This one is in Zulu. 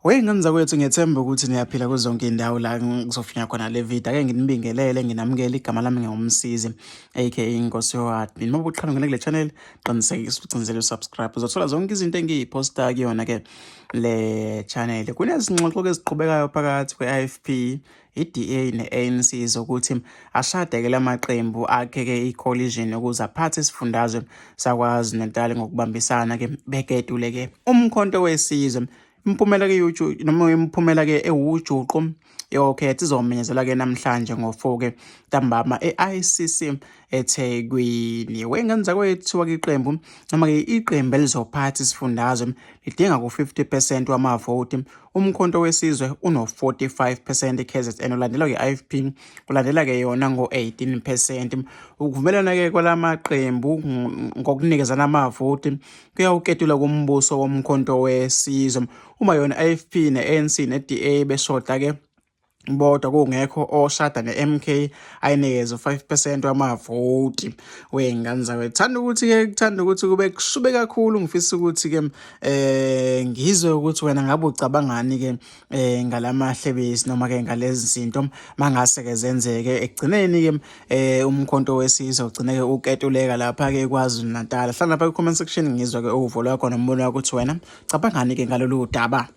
Ngenzeka kwethu ngiyethemba ukuthi niyaphila kuzo zonke iy'ndawo la kuzofika khona le video. Ake nginibingelele, nginamukele igama lami ngingumsizi aka Nkosi yoHeart. Noma ubuqhamuke kule channel, qinisekisa ukuthi ucindezele usubscribe. Uzothola zonke izinto engiy'phosta kuyona-ke le channel. Kunezingxoxo eziqhubekayo phakathi kwe-IFP, i-DA ne-ANC zokuthi ashade-ke la maqembu akhe-ke i-coalition ukuze aphathe isifundazwe sakwaZulu Natal ngokubambisana-ke beketule-ke umkhonto wesizwe. Imiphumela-ke noma imiphumela-ke ewujuqu yokhetho izomenyezela-ke namhlanje ngo-4-ke ntambama e-ICC eThekwini. Ngenza kwethiwa-ke iqembu noma-ke iqembu elizophatha isifundazwe lidinga ku-50% wamavoti. Umkhonto wesizwe uno-45%, KZN ulandelwa-ke i-IFP kulandela-ke yona ngo-18%. Ukuvumelana-ke kwalamaqembu ngokunikezana amavoti kuyawuketula kumbuso womkhonto wesizwe. Uma yona i-IFP ne-ANC ne-DA beshoda-ke bodwa kungekho oshada ne-MK ayinikeze 5% wamavoti. Wey'ngane zakwethu, kuthanda ukuthi kube kushube kakhulu. Ngifisa ukuthi-ke ngizwe ukuthi wena ngabe ucabangani-ke ngalamahlebisi noma-ke ngalezi zinto mangase-ke zenzeke ekugcineni-ke umkhonto wesizwe ugcine-ke uketuleka lapha-ke KwaZulu Natal. Hlala lapha ku-comment section ngizwa-ke uvo lwakho nombono wakho ukuthi wena cabangani-ke ngalolu daba.